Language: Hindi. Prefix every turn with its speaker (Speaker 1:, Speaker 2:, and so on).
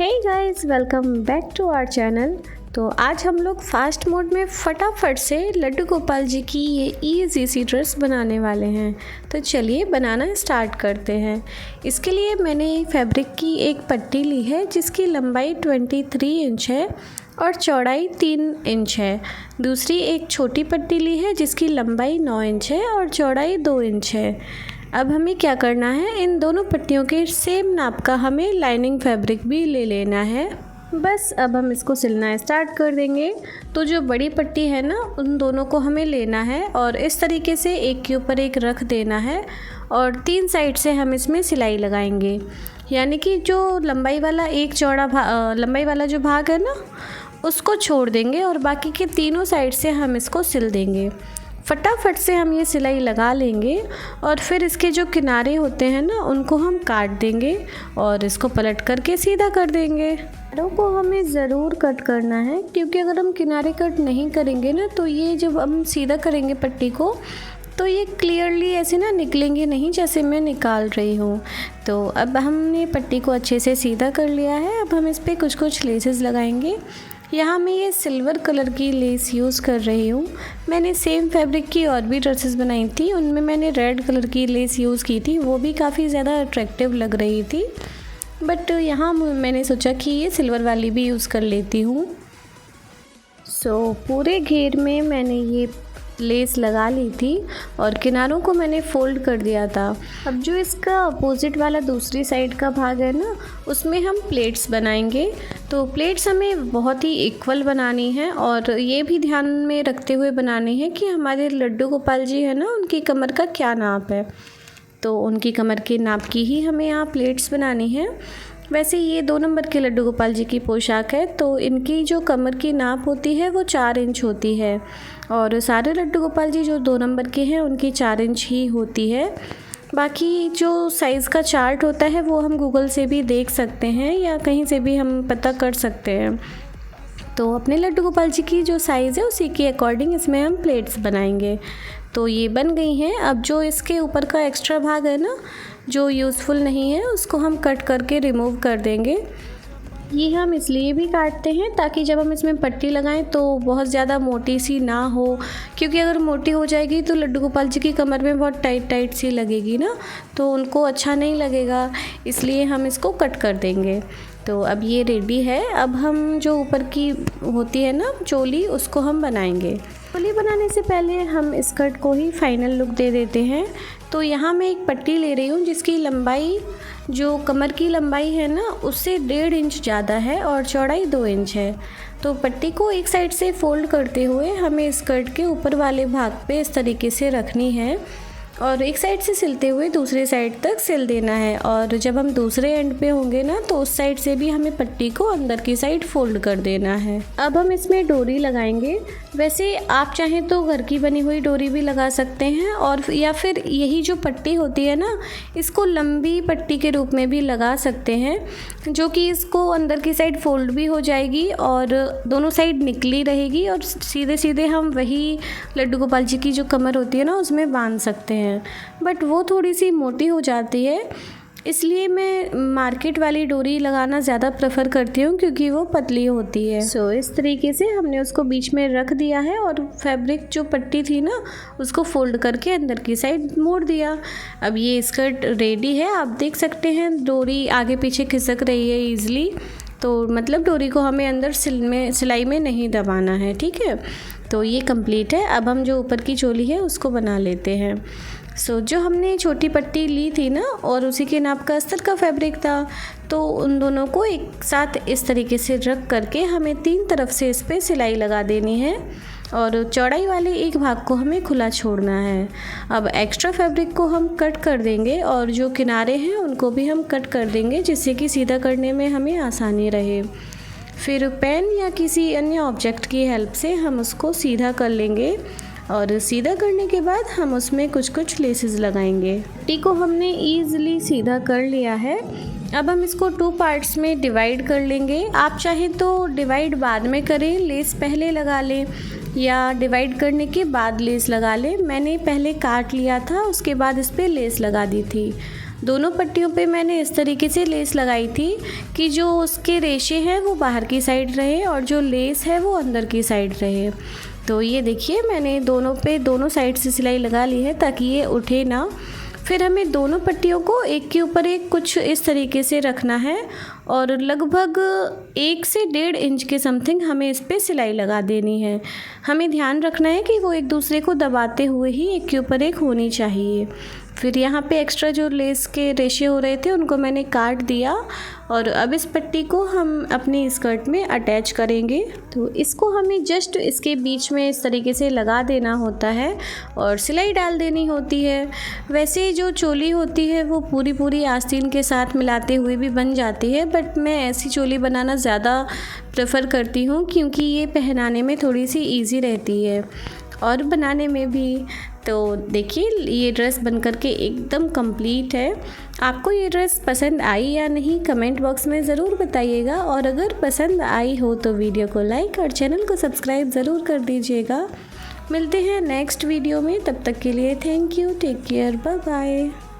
Speaker 1: Hey guys, welcome back to our channel. तो आज हम लोग फास्ट मोड में फटाफट से लड्डू गोपाल जी की ये ईजी सी ड्रेस बनाने वाले हैं। तो चलिए बनाना स्टार्ट करते हैं। इसके लिए मैंने फैब्रिक की एक पट्टी ली है जिसकी लंबाई 23 इंच है और चौड़ाई 3 इंच है। दूसरी एक छोटी पट्टी ली है जिसकी लंबाई 9 इंच है और चौड़ाई 2 इंच है। अब हमें क्या करना है, इन दोनों पट्टियों के सेम नाप का हमें लाइनिंग फैब्रिक भी ले लेना है। बस अब हम इसको सिलना स्टार्ट कर देंगे। तो जो बड़ी पट्टी है ना, उन दोनों को हमें लेना है और इस तरीके से एक के ऊपर एक रख देना है और 3 साइड से हम इसमें सिलाई लगाएंगे। यानी कि जो लंबाई वाला लंबाई वाला जो भाग है ना, उसको छोड़ देंगे और बाकी के तीनों साइड से हम इसको सिल देंगे। फटाफट से हम ये सिलाई लगा लेंगे और फिर इसके जो किनारे होते हैं ना, उनको हम काट देंगे और इसको पलट करके सीधा कर देंगे। किनारों को हमें ज़रूर कट करना है, क्योंकि अगर हम किनारे कट नहीं करेंगे ना, तो ये जब हम सीधा करेंगे पट्टी को, तो ये क्लियरली ऐसे ना निकलेंगे नहीं, जैसे मैं निकाल रही हूँ। तो अब हमने पट्टी को अच्छे से सीधा कर लिया है। अब हम इस पर कुछ लेसेस लगाएंगे। यहाँ मैं ये सिल्वर कलर की लेस यूज़ कर रही हूँ। मैंने सेम फैब्रिक की और भी ड्रेसेस बनाई थी, उनमें मैंने रेड कलर की लेस यूज़ की थी, वो भी काफ़ी ज़्यादा अट्रैक्टिव लग रही थी। बट यहाँ मैंने सोचा कि ये सिल्वर वाली भी यूज़ कर लेती हूँ। पूरे घेर में मैंने ये लेस लगा ली थी और किनारों को मैंने फोल्ड कर दिया था। अब जो इसका अपोजिट वाला दूसरी साइड का भाग है ना, उसमें हम प्लेट्स बनाएंगे। तो प्लेट्स हमें बहुत ही इक्वल बनानी है और ये भी ध्यान में रखते हुए बनानी है कि हमारे लड्डू गोपाल जी है ना, उनकी कमर का क्या नाप है। तो उनकी कमर के नाप की ही हमें यहाँ प्लेट्स बनानी है। वैसे ये 2 नंबर के लड्डू गोपाल जी की पोशाक है, तो इनकी जो कमर की नाप होती है वो 4 इंच होती है और सारे लड्डू गोपाल जी जो 2 नंबर के हैं उनकी 4 इंच ही होती है। बाकी जो साइज़ का चार्ट होता है वो हम गूगल से भी देख सकते हैं या कहीं से भी हम पता कर सकते हैं। तो अपने लड्डू गोपाल जी की जो साइज़ है उसी के अकॉर्डिंग इसमें हम प्लेट्स बनाएंगे। तो ये बन गई हैं। अब जो इसके ऊपर का एक्स्ट्रा भाग है ना, जो यूज़फुल नहीं है, उसको हम कट करके रिमूव कर देंगे। ये हम इसलिए भी काटते हैं ताकि जब हम इसमें पट्टी लगाएं तो बहुत ज़्यादा मोटी सी ना हो, क्योंकि अगर मोटी हो जाएगी तो लड्डू गोपाल जी की कमर में बहुत टाइट सी लगेगी ना, तो उनको अच्छा नहीं लगेगा, इसलिए हम इसको कट कर देंगे। तो अब ये रेडी है। अब हम जो ऊपर की होती है ना चोली, उसको हम बनाएंगे। चोली बनाने से पहले हम स्कर्ट को ही फाइनल लुक दे देते हैं। तो यहाँ मैं एक पट्टी ले रही हूँ जिसकी लंबाई, जो कमर की लंबाई है ना, उससे 1.5 इंच ज़्यादा है और चौड़ाई 2 इंच है। तो पट्टी को एक साइड से फोल्ड करते हुए हमें स्कर्ट के ऊपर वाले भाग पे इस तरीके से रखनी है और एक साइड से सिलते हुए दूसरे साइड तक सिल देना है। और जब हम दूसरे एंड पे होंगे ना, तो उस साइड से भी हमें पट्टी को अंदर की साइड फोल्ड कर देना है। अब हम इसमें डोरी लगाएंगे। वैसे आप चाहें तो घर की बनी हुई डोरी भी लगा सकते हैं और या फिर यही जो पट्टी होती है ना, इसको लंबी पट्टी के रूप में भी लगा सकते हैं, जो कि इसको अंदर की साइड फोल्ड भी हो जाएगी और दोनों साइड निकली रहेगी और सीधे सीधे हम वही लड्डू गोपाल जी की जो कमर होती है ना, उसमें बांध सकते हैं। बट वो थोड़ी सी मोटी हो जाती है, इसलिए मैं मार्केट वाली डोरी लगाना ज़्यादा प्रेफर करती हूँ, क्योंकि वो पतली होती है। इस तरीके से हमने उसको बीच में रख दिया है और फैब्रिक जो पट्टी थी ना, उसको फोल्ड करके अंदर की साइड मोड़ दिया। अब ये स्कर्ट रेडी है। आप देख सकते हैं डोरी आगे पीछे खिसक रही है ईज़िली, तो मतलब डोरी को हमें अंदर सिलाई में नहीं दबाना है, ठीक है। तो ये कंप्लीट है। अब हम जो ऊपर की चोली है उसको बना लेते हैं। जो हमने छोटी पट्टी ली थी ना, और उसी के नाप का अस्तर का फैब्रिक था, तो उन दोनों को एक साथ इस तरीके से रख करके हमें 3 तरफ से इस पर सिलाई लगा देनी है और चौड़ाई वाले एक भाग को हमें खुला छोड़ना है। अब एक्स्ट्रा फैब्रिक को हम कट कर देंगे और जो किनारे हैं उनको भी हम कट कर देंगे, जिससे कि सीधा करने में हमें आसानी रहे। फिर पेन या किसी अन्य ऑब्जेक्ट की हेल्प से हम उसको सीधा कर लेंगे और सीधा करने के बाद हम उसमें कुछ लेसेस लगाएंगे। पट्टी को हमने ईज़िली सीधा कर लिया है। अब हम इसको 2 पार्ट्स में डिवाइड कर लेंगे। आप चाहें तो डिवाइड बाद में करें, लेस पहले लगा लें, या डिवाइड करने के बाद लेस लगा लें। मैंने पहले काट लिया था, उसके बाद इस पर लेस लगा दी थी। दोनों पट्टियों पे मैंने इस तरीके से लेस लगाई थी कि जो उसके रेशे हैं वो बाहर की साइड रहे और जो लेस है वो अंदर की साइड रहे। तो ये देखिए मैंने दोनों साइड से सिलाई लगा ली है ताकि ये उठे ना। फिर हमें दोनों पट्टियों को एक के ऊपर एक कुछ इस तरीके से रखना है और लगभग 1 से 1.5 इंच के समथिंग हमें इस पर सिलाई लगा देनी है। हमें ध्यान रखना है कि वो एक दूसरे को दबाते हुए ही एक के ऊपर एक होनी चाहिए। फिर यहाँ पे एक्स्ट्रा जो लेस के रेशे हो रहे थे उनको मैंने काट दिया और अब इस पट्टी को हम अपनी स्कर्ट में अटैच करेंगे। तो इसको हमें जस्ट इसके बीच में इस तरीके से लगा देना होता है और सिलाई डाल देनी होती है। वैसे जो चोली होती है वो पूरी आस्तीन के साथ मिलाते हुए भी बन जाती है, बट मैं ऐसी चोली बनाना ज़्यादा प्रेफर करती हूँ क्योंकि ये पहनाने में थोड़ी सी ईजी रहती है और बनाने में भी। तो देखिए ये ड्रेस बनकर के एकदम कंप्लीट है। आपको ये ड्रेस पसंद आई या नहीं कमेंट बॉक्स में ज़रूर बताइएगा और अगर पसंद आई हो तो वीडियो को लाइक और चैनल को सब्सक्राइब ज़रूर कर दीजिएगा। मिलते हैं नेक्स्ट वीडियो में, तब तक के लिए thank you, take care, bye bye.